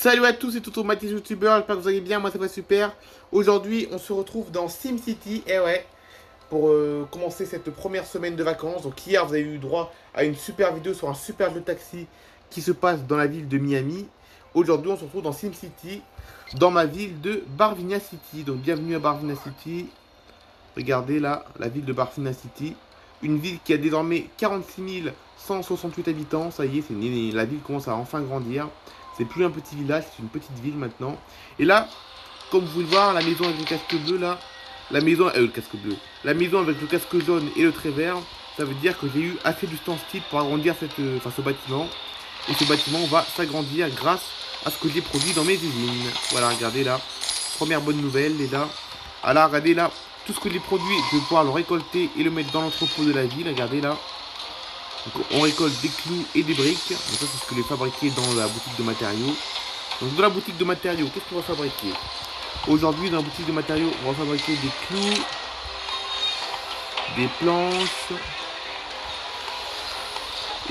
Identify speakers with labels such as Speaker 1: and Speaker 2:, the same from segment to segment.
Speaker 1: Salut à tous, c'est Toto Mathis YouTuber, j'espère que vous allez bien, moi ça va super. Aujourd'hui on se retrouve dans SimCity, et ouais, pour commencer cette première semaine de vacances. Donc hier vous avez eu droit à une super vidéo sur un super jeu de taxi qui se passe dans la ville de Miami. Aujourd'hui on se retrouve dans SimCity, dans ma ville de Barvina City. Donc bienvenue à Barvina City. Regardez là, la ville de Barvina City. Une ville qui a désormais 46 168 habitants, ça y est, la ville commence à enfin grandir. C'est plus un petit village, c'est une petite ville maintenant. Et là, comme vous pouvez le voir, la maison avec le casque bleu là, la maison, le casque bleu, la maison avec le casque jaune et le trait vert, ça veut dire que j'ai eu assez du temps style pour agrandir ce bâtiment. Et ce bâtiment va s'agrandir grâce à ce que j'ai produit dans mes usines. Voilà, regardez là, première bonne nouvelle, les gars. Alors, regardez là, tout ce que j'ai produit, je vais pouvoir le récolter et le mettre dans l'entrepôt de la ville. Regardez là. Donc on récolte des clous et des briques. Donc ça c'est ce que je vais fabriquer dans la boutique de matériaux. Donc dans la boutique de matériaux, qu'est-ce qu'on va fabriquer? Aujourd'hui dans la boutique de matériaux, on va fabriquer des clous, des planches.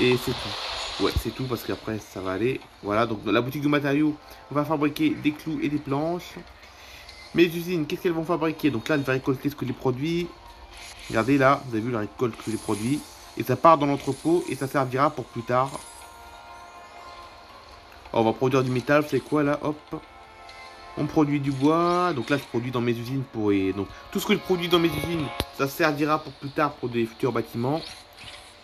Speaker 1: Et c'est tout. Ouais, c'est tout parce qu'après ça va aller. Voilà, donc dans la boutique de matériaux, on va fabriquer des clous et des planches. Mes usines, qu'est-ce qu'elles vont fabriquer? Donc là, elles vont récolter ce que j'ai produit. Regardez là, vous avez vu la récolte que j'ai produit. Et ça part dans l'entrepôt et ça servira pour plus tard. Alors, on va produire du métal, c'est quoi là? Hop. On produit du bois. Donc là, je produis dans mes usines pour... Donc tout ce que je produis dans mes usines, ça servira pour plus tard pour des futurs bâtiments.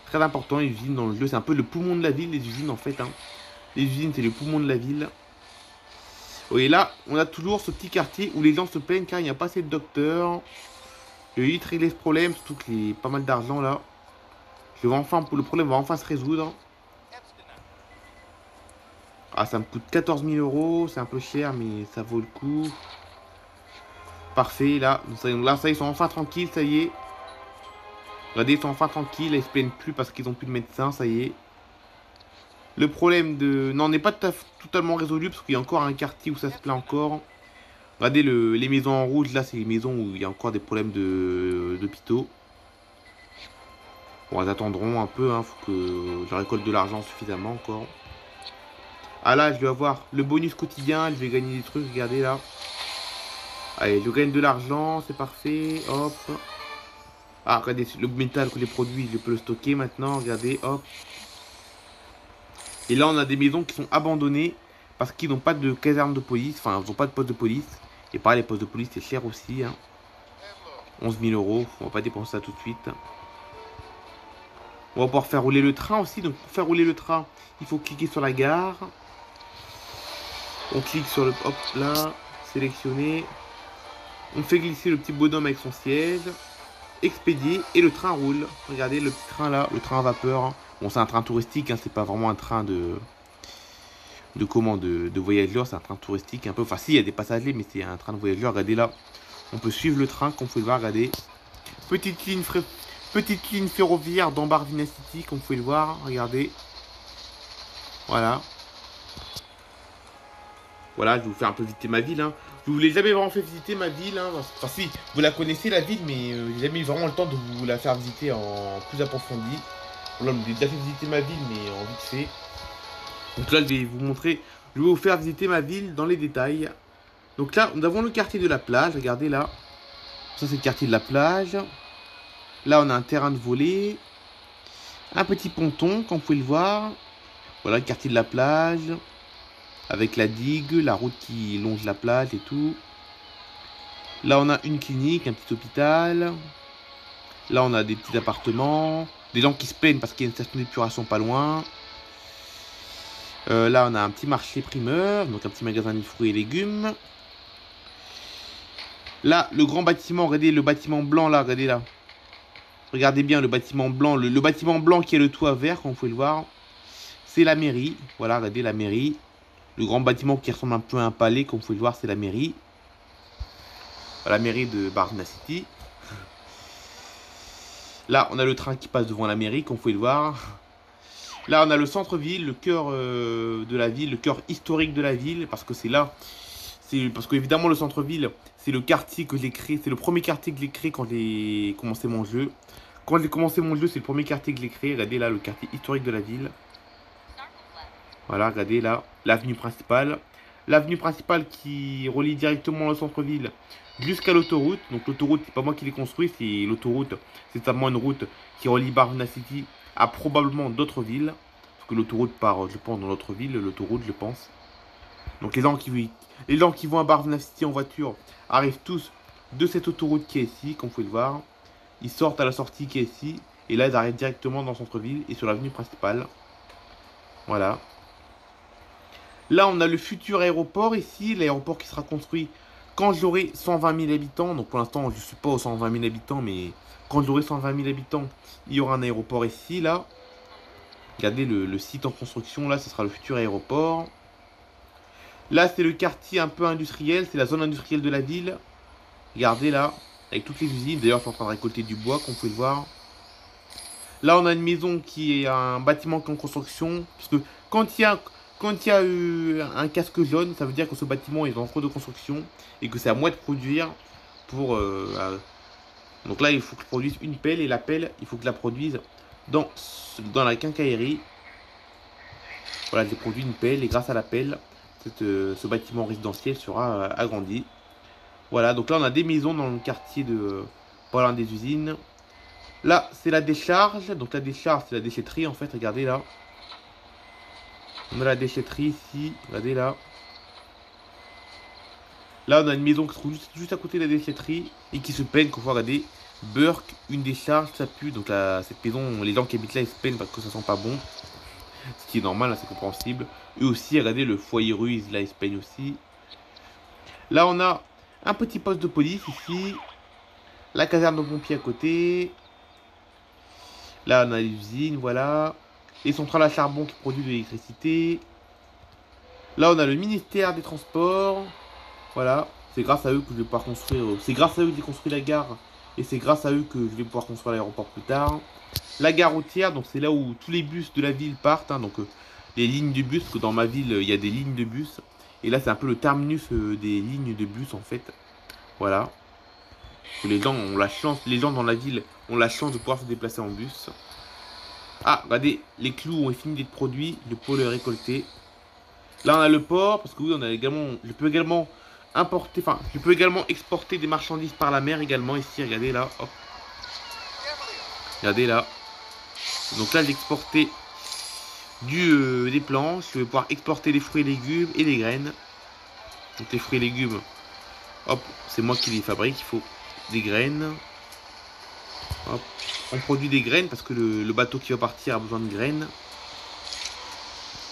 Speaker 1: Très important, les usines dans le jeu. C'est un peu le poumon de la ville, les usines en fait. Hein. Les usines, c'est le poumon de la ville. Et là, on a toujours ce petit quartier où les gens se plaignent car il n'y a pas assez de docteurs. Je vais vite régler ce problème, surtout qu'il y a pas mal d'argent là. Le problème va enfin se résoudre. Ah, ça me coûte 14 000 euros. C'est un peu cher, mais ça vaut le coup. Parfait, là. Là, ça, ils sont enfin tranquilles, ça y est. Regardez, ils sont enfin tranquilles. Là, ils se plaignent plus parce qu'ils n'ont plus de médecin, ça y est. Le problème de... Non, n'est pas totalement résolu parce qu'il y a encore un quartier où ça se plaint encore. Regardez, les maisons en rouge, là, c'est les maisons où il y a encore des problèmes d'hôpitaux. Bon, elles attendront un peu, hein. Faut que je récolte de l'argent suffisamment encore. Ah là, je vais avoir le bonus quotidien, je vais gagner des trucs, regardez là. Allez, je gagne de l'argent, c'est parfait, hop. Ah, regardez, le métal que j'ai produit, je peux le stocker maintenant, regardez, hop. Et là, on a des maisons qui sont abandonnées parce qu'ils n'ont pas de caserne de police, enfin, ils n'ont pas de poste de police. Et pareil, les postes de police, c'est cher aussi, hein. 11 000 euros, on va pas dépenser ça tout de suite. On va pouvoir faire rouler le train aussi, donc pour faire rouler le train, il faut cliquer sur la gare. On clique sur le... Hop, là. Sélectionner. On fait glisser le petit bonhomme avec son siège. Expédier. Et le train roule. Regardez le petit train là. Le train à vapeur. Hein. Bon, c'est un train touristique. Hein, c'est pas vraiment un train de voyageurs. C'est un train touristique un peu. Enfin, si, il y a des passagers, mais c'est un train de voyageurs. Regardez là. On peut suivre le train, comme vous pouvez le voir. Regardez. Petite ligne ferroviaire dans Barvina City, comme vous pouvez le voir. Regardez. Voilà. Voilà, je vais vous faire un peu visiter ma ville. Hein. Je vous l'ai jamais vraiment fait visiter ma ville. Hein. Enfin si, vous la connaissez la ville, mais j'ai jamais eu vraiment le temps de vous la faire visiter en plus approfondi. Là, je vous ai déjà fait visiter ma ville, mais en vite fait. Donc là, je vais vous montrer, je vais vous faire visiter ma ville dans les détails. Donc là, nous avons le quartier de la plage. Regardez là. Ça, c'est le quartier de la plage. Là, on a un terrain de volley. Un petit ponton, comme vous pouvez le voir. Voilà, le quartier de la plage. Avec la digue, la route qui longe la plage et tout. Là, on a une clinique, un petit hôpital. Là, on a des petits appartements. Des gens qui se plaignent parce qu'il y a une station d'épuration pas loin. Là, on a un petit marché primeur. Donc, un petit magasin de fruits et légumes. Là, le grand bâtiment. Regardez le bâtiment blanc là. Regardez là. Regardez bien le bâtiment blanc. Le bâtiment blanc qui est le toit vert, comme vous pouvez le voir. C'est la mairie. Voilà, regardez la mairie. Le grand bâtiment qui ressemble un peu à un palais, comme vous pouvez le voir, c'est la mairie. La mairie de Barvina City. Là, on a le train qui passe devant la mairie, comme vous pouvez le voir. Là, on a le centre-ville, le cœur de la ville, le cœur historique de la ville, parce que c'est là. Parce qu'évidemment, le centre-ville, c'est le quartier que j'ai créé. C'est le premier quartier que j'ai créé quand j'ai commencé mon jeu. Quand j'ai commencé mon jeu, c'est le premier quartier que j'ai créé. Regardez là, le quartier historique de la ville. Voilà, regardez là, l'avenue principale. l'avenue principale qui relie directement le centre-ville jusqu'à l'autoroute. Donc l'autoroute, c'est pas moi qui l'ai construit, c'est l'autoroute, c'est notamment une route qui relie Barvina City à probablement d'autres villes. Parce que l'autoroute part, je pense, dans l'autre ville, l'autoroute, je pense. Donc les gens qui vont à Barvina City en voiture arrivent tous de cette autoroute qui est ici, comme vous pouvez le voir. Ils sortent à la sortie qui est ici. Et là, ils arrivent directement dans le centre-ville et sur l'avenue principale. Voilà. Là, on a le futur aéroport ici. L'aéroport qui sera construit quand j'aurai 120 000 habitants. Donc pour l'instant, je ne suis pas aux 120 000 habitants. Mais quand j'aurai 120 000 habitants, il y aura un aéroport ici, là. Regardez le site en construction. Là, ce sera le futur aéroport. Là, c'est le quartier un peu industriel. C'est la zone industrielle de la ville. Regardez là, avec toutes les usines. D'ailleurs, je suis en train de récolter du bois, comme vous pouvez le voir. Là, on a une maison qui est un bâtiment qui est en construction. Parce que quand il y a eu un casque jaune, ça veut dire que ce bâtiment est en cours de construction. Et que c'est à moi de produire pour... Donc là, il faut que je produise une pelle. Et la pelle, il faut que je la produise dans la quincaillerie. Voilà, j'ai produit une pelle. Et grâce à la pelle, ce bâtiment résidentiel sera agrandi. Voilà, donc là, on a des maisons dans le quartier de... Pas loin des usines. Là, c'est la décharge. Donc la décharge, c'est la déchetterie en fait. Regardez là. On a la déchetterie ici. Regardez là. Là, on a une maison qui se trouve juste à côté de la déchetterie et qui se peigne. Qu'on voit, regardez. Burke, une décharge, ça pue. Donc là, cette maison, les gens qui habitent là, ils se peignent parce que ça sent pas bon. Ce qui est normal, c'est compréhensible. Eux aussi, regardez, le foyer ruise, là, ils se peignent aussi. Là, on a un petit poste de police ici. La caserne de pompiers à côté. Là, on a l'usine, voilà. Les centrales à charbon qui produisent de l'électricité. Là, on a le ministère des Transports. Voilà. C'est grâce à eux que je vais pouvoir construire... C'est grâce à eux que j'ai construit la gare. Et c'est grâce à eux que je vais pouvoir construire l'aéroport plus tard. La gare routière, donc c'est là où tous les bus de la ville partent. Donc les lignes de bus, parce que dans ma ville, il y a des lignes de bus. Et là, c'est un peu le terminus des lignes de bus, en fait. Voilà. Les gens ont la chance, les gens dans la ville ont la chance de pouvoir se déplacer en bus. Ah, regardez, les clous ont fini d'être produits, je peux les récolter. Là, on a le port, parce que oui, on a également, je peux également importer, enfin, je peux également exporter des marchandises par la mer également, ici, regardez là, hop. Regardez là. Donc là, j'ai exporté des planches, je vais pouvoir exporter les fruits et légumes et les graines. Donc les fruits et légumes, hop, c'est moi qui les fabrique, il faut des graines. Hop. On produit des graines parce que le bateau qui va partir a besoin de graines.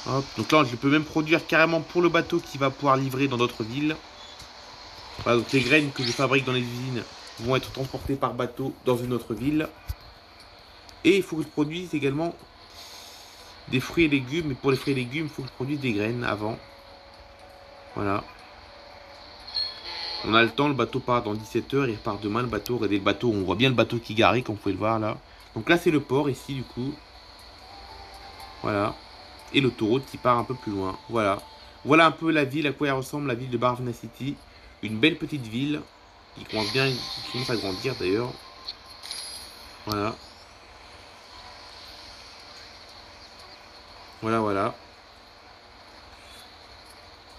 Speaker 1: Hop. Donc là, je peux même produire carrément pour le bateau qui va pouvoir livrer dans d'autres villes. Voilà, donc les graines que je fabrique dans les usines vont être transportées par bateau dans une autre ville. Et il faut que je produise également des fruits et légumes. Et pour les fruits et légumes, il faut que je produise des graines avant. Voilà. On a le temps, le bateau part dans 17 h, il repart demain le bateau. Regardez le bateau, on voit bien le bateau qui garé, comme vous pouvez le voir là. Donc là c'est le port ici du coup. Voilà. Et l'autoroute qui part un peu plus loin. Voilà. Voilà un peu la ville, à quoi elle ressemble, la ville de Barvina City. Une belle petite ville qui commence bien, qui commence à grandir d'ailleurs. Voilà. Voilà, voilà.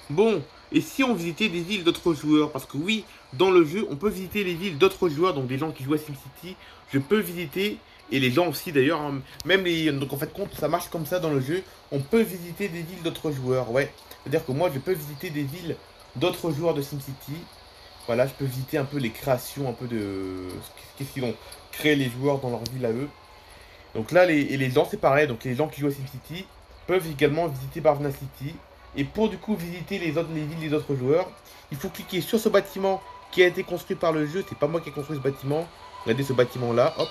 Speaker 1: Bon, et si on visitait des villes d'autres joueurs? Parce que oui, dans le jeu, on peut visiter les villes d'autres joueurs, donc des gens qui jouent à SimCity. Je peux visiter, et les gens aussi d'ailleurs, hein, même les... Donc en fait, compte, ça marche comme ça dans le jeu. On peut visiter des villes d'autres joueurs, ouais. C'est-à-dire que moi, je peux visiter des villes d'autres joueurs de SimCity. Voilà, je peux visiter un peu les créations, un peu de... Qu'est-ce qu'ils ont créé les joueurs dans leur ville à eux. Donc là, les gens, c'est pareil. Donc les gens qui jouent à SimCity peuvent également visiter Barvina City. Et pour du coup visiter les villes des autres joueurs, il faut cliquer sur ce bâtiment qui a été construit par le jeu. C'est pas moi qui ai construit ce bâtiment. Regardez ce bâtiment là, hop.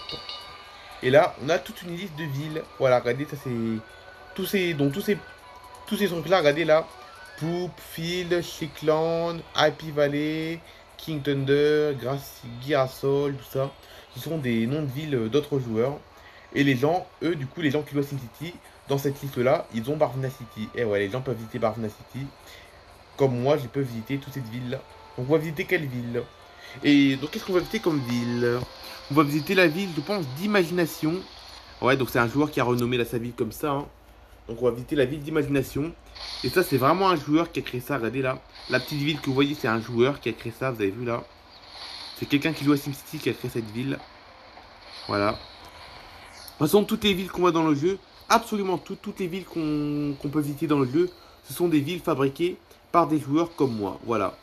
Speaker 1: Et là, on a toute une liste de villes. Voilà, regardez, ça c'est... tous ces trucs là, regardez là. Poop, Field, Chickland, Happy Valley, King Thunder, Girasol, tout ça. Ce sont des noms de villes d'autres joueurs. Et les gens, eux, du coup, les gens qui jouent à SimCity, dans cette liste-là, ils ont Barvina City. Et ouais, les gens peuvent visiter Barvina City. Comme moi, je peux visiter toute cette ville-là. Donc, on va visiter quelle ville? Et donc, qu'est-ce qu'on va visiter comme ville? On va visiter la ville, je pense, d'Imagination. Ouais, donc c'est un joueur qui a renommé sa ville comme ça. Hein. Donc on va visiter la ville d'imagination. Et ça, c'est vraiment un joueur qui a créé ça. Regardez là. La petite ville que vous voyez, c'est un joueur qui a créé ça. Vous avez vu là. C'est quelqu'un qui joue à SimCity qui a créé cette ville. Voilà. De toute façon, toutes les villes qu'on voit dans le jeu, absolument toutes les villes qu'on peut visiter dans le jeu, ce sont des villes fabriquées par des joueurs comme moi. Voilà.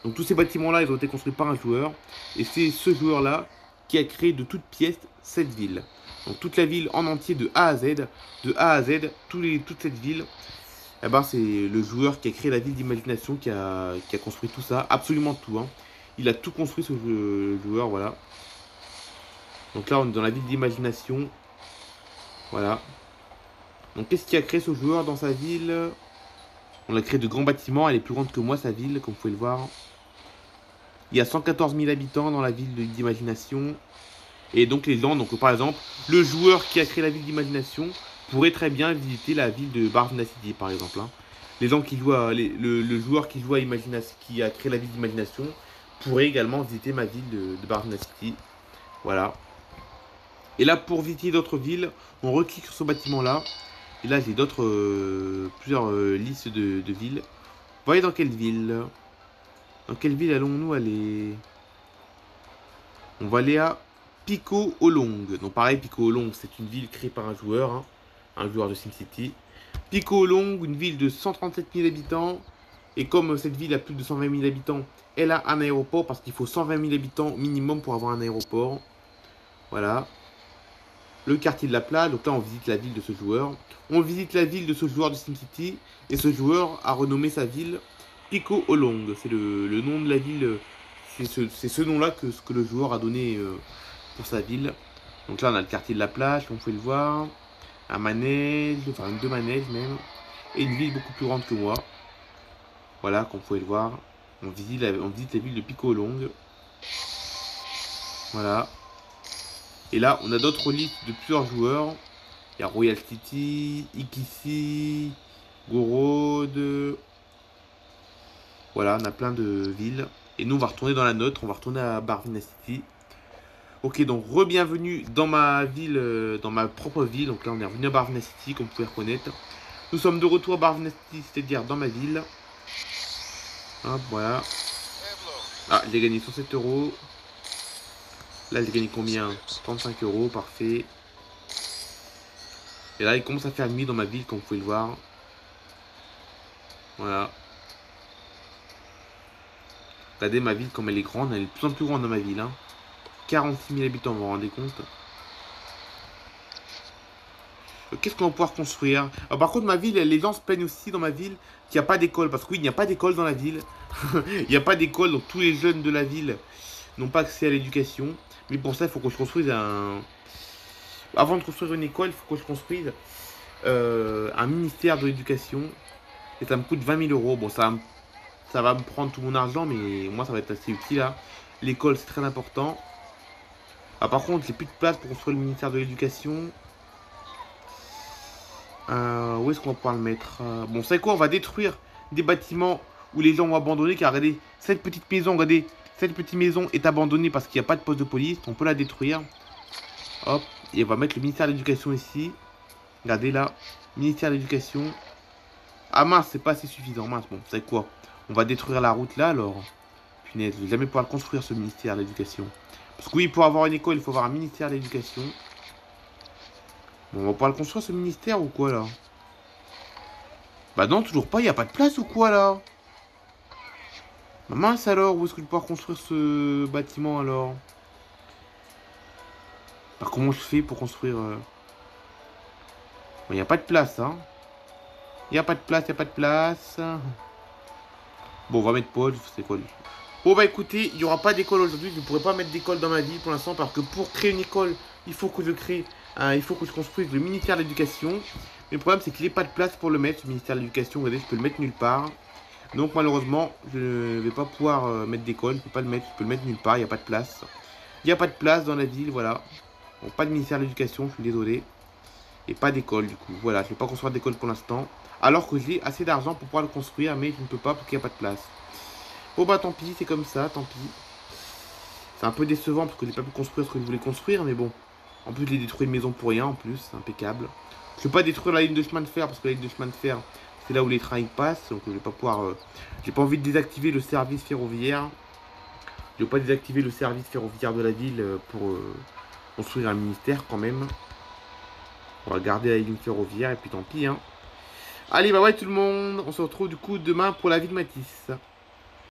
Speaker 1: Donc tous ces bâtiments-là, ils ont été construits par un joueur. Et c'est ce joueur-là qui a créé de toutes pièces cette ville. Donc toute la ville en entier de A à Z. De A à Z, toute cette ville, eh ben, c'est le joueur qui a créé la ville d'imagination qui a construit tout ça. Absolument tout. Hein. Il a tout construit ce joueur, voilà. Donc là, on est dans la ville d'imagination. Voilà. Donc qu'est-ce qui a créé ce joueur dans sa ville? On a créé de grands bâtiments. Elle est plus grande que moi, sa ville, comme vous pouvez le voir. Il y a 114 000 habitants dans la ville d'imagination. Et donc les gens, donc par exemple, le joueur qui a créé la ville d'imagination pourrait très bien visiter la ville de Barvina City, par exemple. Hein. Les gens qui jouent le joueur qui joue à qui a créé la ville d'imagination pourrait également visiter ma ville de Barvina City. Voilà. Et là, pour visiter d'autres villes, on reclique sur ce bâtiment-là. Et là, j'ai plusieurs listes de villes. Vous voyez dans quelle ville? Dans quelle ville allons-nous aller? On va aller à Pico Olong. Donc pareil, Pico Olong, c'est une ville créée par un joueur de SimCity. Pico Olong, une ville de 137 000 habitants. Et comme cette ville a plus de 120 000 habitants, elle a un aéroport parce qu'il faut 120 000 habitants minimum pour avoir un aéroport. Voilà. Le quartier de la plage, donc là on visite la ville de ce joueur. On visite la ville de ce joueur de SimCity. Et ce joueur a renommé sa ville Pico Olong. C'est le nom de la ville. C'est ce nom-là que le joueur a donné pour sa ville. Donc là on a le quartier de la plage, comme vous pouvez le voir. Un manège, enfin deux manèges même. Et une ville beaucoup plus grande que moi. Voilà, comme vous pouvez le voir. On visite la ville de Pico Olong. Voilà. Et là, on a d'autres listes de plusieurs joueurs. Il y a Royal City, Ikisi, Gorod. Voilà, on a plein de villes. Et nous, on va retourner dans la nôtre. On va retourner à Barvina City. Ok, donc re-bienvenue dans ma ville, dans ma propre ville. Donc là, on est revenu à Barvina City, comme vous pouvez reconnaître. Nous sommes de retour à Barvina City, c'est-à-dire dans ma ville. Hop, voilà. Ah, j'ai gagné 107 euros. Là, j'ai gagné combien? 35 euros, parfait. Et là, il commence à faire nuit dans ma ville, comme vous pouvez le voir. Voilà. Regardez ma ville, comme elle est grande. Elle est de plus en plus grande dans ma ville. Hein. 46 000 habitants, vous vous rendez compte? Qu'est-ce qu'on va pouvoir construire? Alors, par contre, ma ville, les gens se plaignent aussi dans ma ville qu'il n'y a pas d'école. Parce que oui, il n'y a pas d'école dans la ville. Il n'y a pas d'école, donc tous les jeunes de la ville n'ont pas accès à l'éducation. Mais pour ça, il faut que je construise un... Avant de construire une école, il faut que je construise un ministère de l'éducation. Et ça me coûte 20 000 euros. Bon, ça va me prendre tout mon argent, mais moi, ça va être assez utile. Là. L'école, c'est très important. Ah, par contre, j'ai plus de place pour construire le ministère de l'éducation. Où est-ce qu'on va pouvoir le mettre? Bon, c'est quoi? On va détruire des bâtiments où les gens ont abandonné. Car regardez, cette petite maison, regardez, cette petite maison est abandonnée parce qu'il n'y a pas de poste de police. On peut la détruire. Hop, et on va mettre le ministère de l'éducation ici. Regardez là, ministère de l'éducation. Ah mince, c'est pas assez suffisant. Mince, bon, c'est quoi? On va détruire la route là alors. Punaise, je vais jamais pouvoir le construire ce ministère de l'éducation. Parce que oui, pour avoir une école, il faut avoir un ministère de l'éducation. Bon, on va pouvoir le construire ce ministère ou quoi là? Bah non, toujours pas, il n'y a pas de place ou quoi là? Bah mince alors, où est-ce que je vais pouvoir construire ce bâtiment alors? Bah comment je fais pour construire Bon, il n'y a pas de place, hein. Il n'y a pas de place, il n'y a pas de place. Bon, on va mettre pause, c'est quoi lui? Bon bah écoutez, il n'y aura pas d'école aujourd'hui, je ne pourrai pas mettre d'école dans ma vie pour l'instant parce que pour créer une école, il faut que je construise le ministère de l'éducation. Mais le problème c'est qu'il n'y a pas de place pour le mettre, ce ministère de l'éducation, regardez, je peux le mettre nulle part. Donc malheureusement, je ne vais pas pouvoir mettre d'école, je peux pas le mettre, je peux le mettre nulle part, il n'y a pas de place. Il n'y a pas de place dans la ville, voilà. Bon, pas de ministère de l'éducation, je suis désolé. Et pas d'école du coup, voilà, je ne vais pas construire d'école pour l'instant. Alors que j'ai assez d'argent pour pouvoir le construire, mais je ne peux pas parce qu'il n'y a pas de place. Bon bah tant pis, c'est comme ça, tant pis. C'est un peu décevant parce que j'ai pas pu construire ce que je voulais construire, mais bon. En plus, j'ai détruit une maison pour rien, en plus, impeccable. Je ne vais pas détruire la ligne de chemin de fer, parce que la ligne de chemin de fer, c'est là où les trains passent. Donc, je vais pas pouvoir... j'ai pas envie de désactiver le service ferroviaire. Je vais pas désactiver le service ferroviaire de la ville pour construire un ministère, quand même. On va garder la ligne ferroviaire, et puis tant pis, hein. Allez, bah ouais, tout le monde. On se retrouve, du coup, demain pour la vie de Matisse.